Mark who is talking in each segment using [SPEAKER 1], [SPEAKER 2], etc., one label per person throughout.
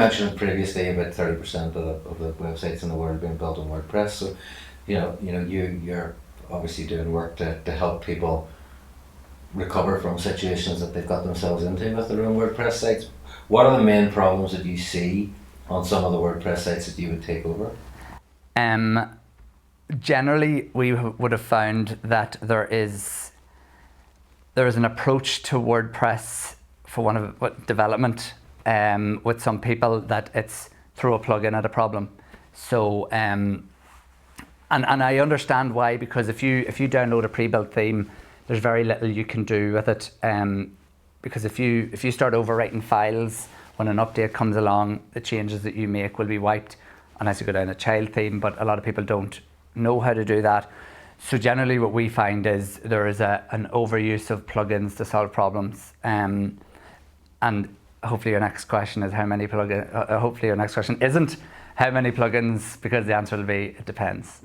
[SPEAKER 1] mentioned previously about 30% of the websites in the world being built on WordPress. So, you're obviously doing work to help people recover from situations that they've got themselves into with their own WordPress sites. What are the main problems that you see on some of the WordPress sites that you would take over?
[SPEAKER 2] Generally, we would have found that there is an approach to WordPress for one of development with some people that it's throw a plugin at a problem. So and I understand why, because if you download a pre-built theme, there's very little you can do with it. Because if you start overwriting files, when an update comes along, the changes that you make will be wiped unless you go down a child theme, but a lot of people don't know how to do that. So generally what we find is there is an overuse of plugins to solve problems. And hopefully your next question is how many plugins, hopefully your next question isn't how many plugins, because the answer will be, it depends.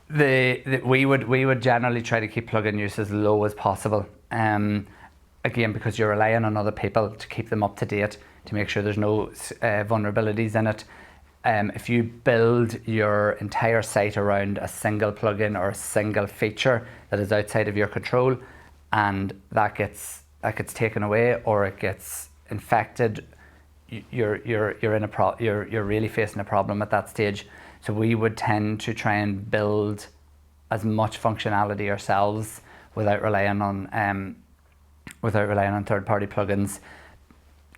[SPEAKER 2] We would generally try to keep plugin use as low as possible. Again, because you're relying on other people to keep them up to date, to make sure there's no vulnerabilities in it. If you build your entire site around a single plugin or a single feature that is outside of your control, and that gets taken away or it gets infected, you're really facing a problem at that stage. So we would tend to try and build as much functionality ourselves without relying on third-party plugins.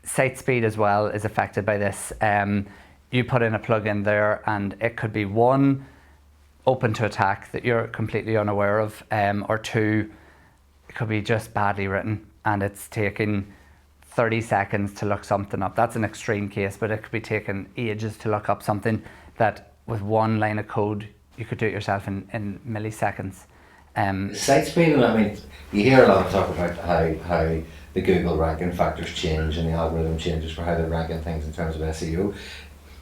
[SPEAKER 2] Site speed as well is affected by this. You put in a plugin there and it could be one, open to attack that you're completely unaware of, or two, it could be just badly written and it's taking 30 seconds to look something up. That's an extreme case, but it could be taking ages to look up something that with one line of code, you could do it yourself in milliseconds.
[SPEAKER 1] Site speed, and I mean, you hear a lot of talk about how the Google ranking factors change and the algorithm changes for how they're ranking things in terms of SEO.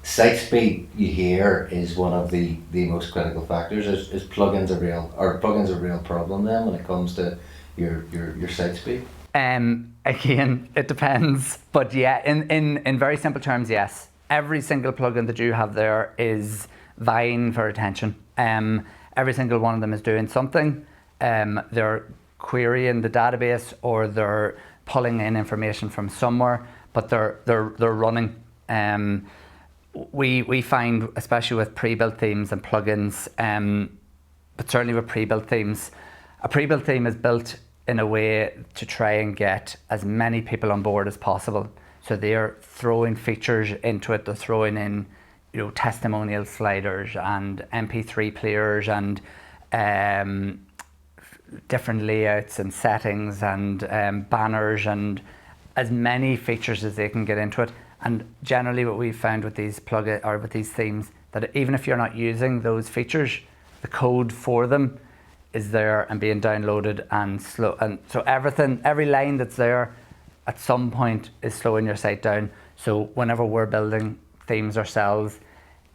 [SPEAKER 1] Site speed, you hear, is one of the most critical factors. Is plugins a real problem then when it comes to your site speed?
[SPEAKER 2] Again, it depends, but yeah, in very simple terms, yes. Every single plugin that you have there is vying for attention. Every single one of them is doing something. They're querying the database or they're pulling in information from somewhere, but they're running. We find, especially with pre-built themes and plugins, but certainly with pre-built themes, a pre-built theme is built in a way to try and get as many people on board as possible. So they're throwing features into it. They're throwing in, testimonial sliders and MP3 players and different layouts and settings and banners and as many features as they can get into it. And generally, what we've found with these with these themes, that even if you're not using those features, the code for them is there and being downloaded and slow. And so every line that's there at some point is slowing your site down. So whenever we're building themes ourselves,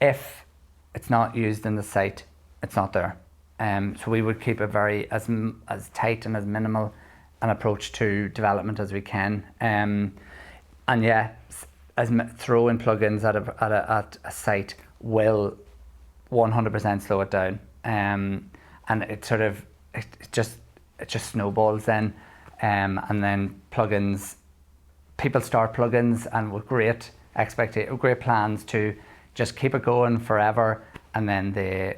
[SPEAKER 2] if it's not used in the site, it's not there. So we would keep a very as tight and as minimal an approach to development as we can. And yeah, throwing plugins at a site will 100% slow it down. And it just snowballs then. And then plugins, people start plugins and with great plans to just keep it going forever, and then they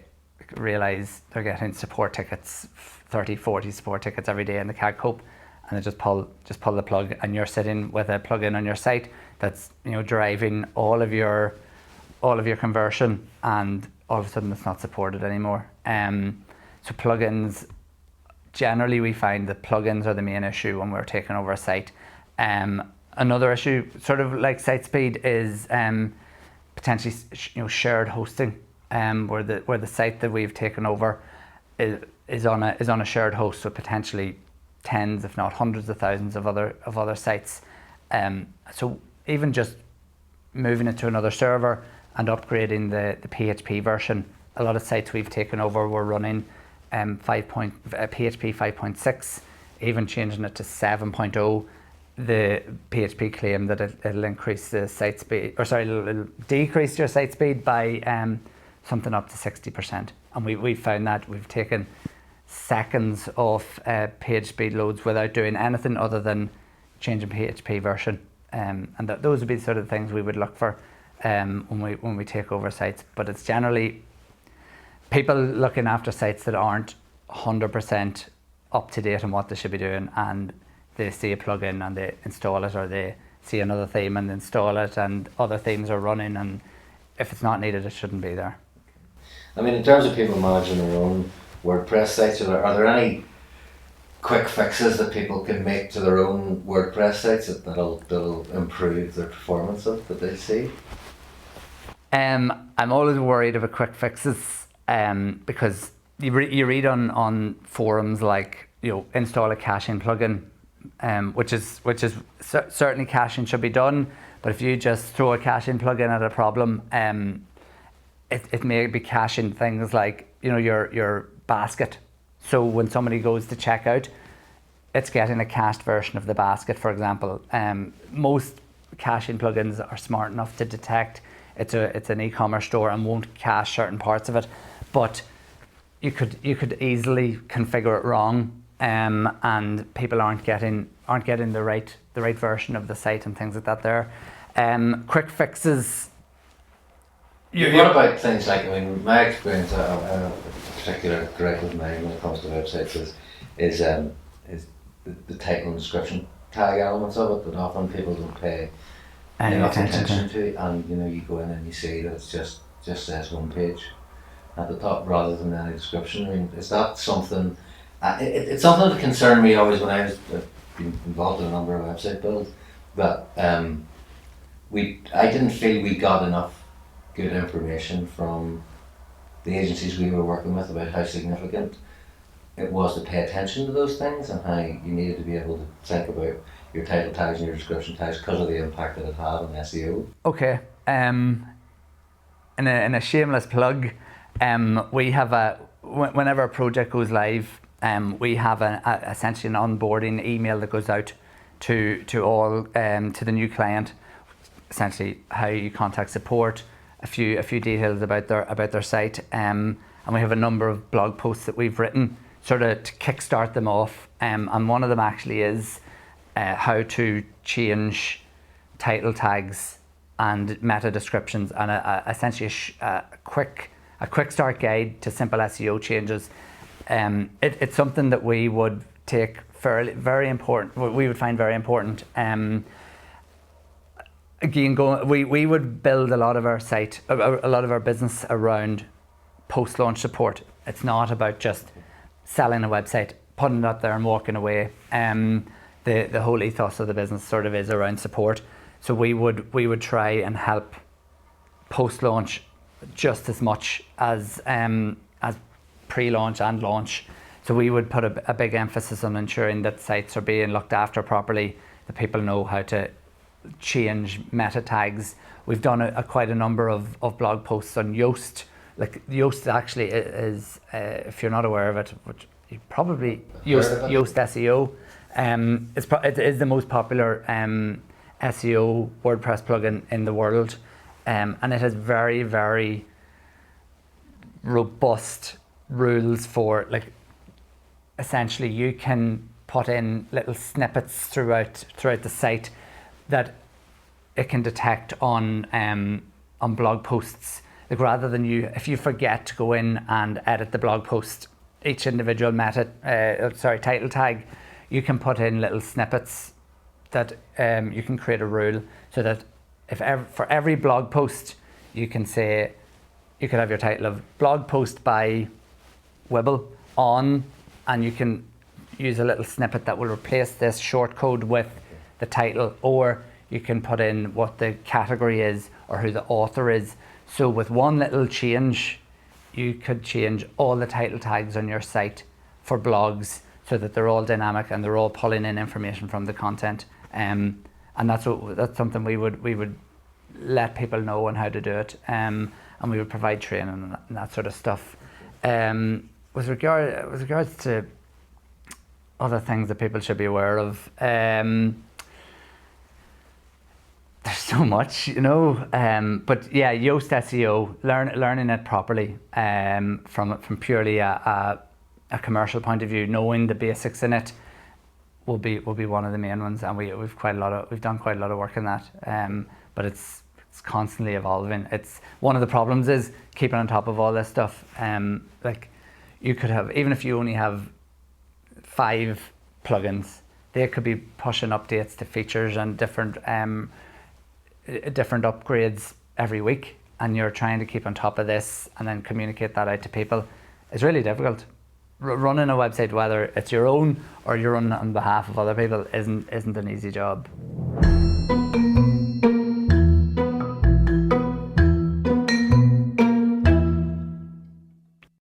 [SPEAKER 2] realize they're getting support tickets, 30, 40 support tickets every day, and they can't cope, and they just pull the plug, and you're sitting with a plugin on your site that's driving all of your conversion, and all of a sudden it's not supported anymore. So plugins, generally we find that plugins are the main issue when we're taking over a site. Another issue, sort of like site speed, is potentially shared hosting, where the site that we've taken over is on a shared host, so potentially tens, if not hundreds of thousands of other sites. So even just moving it to another server and upgrading the PHP version, a lot of sites we've taken over were running PHP 5.6, even changing it to 7.0. the PHP claim that it'll increase the site speed, or sorry, it'll decrease your site speed by something up to 60%. And we found that we've taken seconds off page speed loads without doing anything other than changing PHP version. And those would be the sort of things we would look for when we take over sites. But it's generally people looking after sites that aren't 100% up to date on what they should be doing, and they see a plugin and they install it, or they see another theme and install it, and other themes are running, and if it's not needed, it shouldn't be there.
[SPEAKER 1] I mean, in terms of people managing their own WordPress sites, are there any quick fixes that people can make to their own WordPress sites that'll improve their performance that they see?
[SPEAKER 2] I'm always worried about quick fixes because you read on forums like, install a caching plugin, which is certainly caching should be done, but if you just throw a caching plugin at a problem, it may be caching things like your basket. So when somebody goes to checkout, it's getting a cached version of the basket, for example. Most caching plugins are smart enough to detect it's an e-commerce store and won't cache certain parts of it, but you could easily configure it wrong, and people aren't getting the right version of the site and things like that there. Quick fixes.
[SPEAKER 1] What about things like, my experience, a particular gripe of mine when it comes to websites is the title and description tag elements of it that often people don't pay enough attention to, and you go in and you see that it's just says home page at the top rather than any description. I mean, is that something? It's something that concerned me always when I was involved in a number of website builds, that I didn't feel we got enough good information from the agencies we were working with about how significant it was to pay attention to those things, and how you needed to be able to think about your title tags and your description tags because of the impact that it had on SEO. Okay,
[SPEAKER 2] in a shameless plug, we have whenever a project goes live, we have essentially an onboarding email that goes out to all to the new client, essentially how you contact support, a few details about their site, and we have a number of blog posts that we've written sort of to kickstart them off, and one of them actually is how to change title tags and meta descriptions, and essentially a quick start guide to simple SEO changes. It's something that we would take very important. We would find very important. Again, we would build a lot of our site, a lot of our business around post-launch support. It's not about just selling a website, putting it up there and walking away. The whole ethos of the business sort of is around support. So we would try and help post-launch just as much as pre-launch and launch. So we would put a big emphasis on ensuring that sites are being looked after properly, that people know how to change meta tags. We've done quite a number of blog posts on Yoast. Like Yoast actually is, if you're not aware of it, which you probably, Yoast SEO, it is the most popular SEO WordPress plugin in the world, and it has very, very robust rules for, like, essentially you can put in little snippets throughout the site that it can detect on blog posts. Like, rather than if you forget to go in and edit the blog post, each individual title tag, you can put in little snippets that you can create a rule so that for every blog post you can say, you could have your title of blog post by Wibble on, and you can use a little snippet that will replace this short code with the title, or you can put in what the category is or who the author is. So with one little change, you could change all the title tags on your site for blogs so that they're all dynamic and they're all pulling in information from the content. And that's something we would let people know on how to do it. And we would provide training and that sort of stuff. With regards to other things that people should be aware of, there's so much, you know. But yeah, Yoast SEO, learning it properly, from purely a commercial point of view, knowing the basics in it will be one of the main ones, and we've done quite a lot of work in that. But it's constantly evolving. It's one of the problems is keeping on top of all this stuff. Like you could have, even if you only have 5 plugins, they could be pushing updates to features and different upgrades every week, and you're trying to keep on top of this and then communicate that out to people. It's really difficult. Running a website, whether it's your own or you're running it on behalf of other people, isn't an easy job.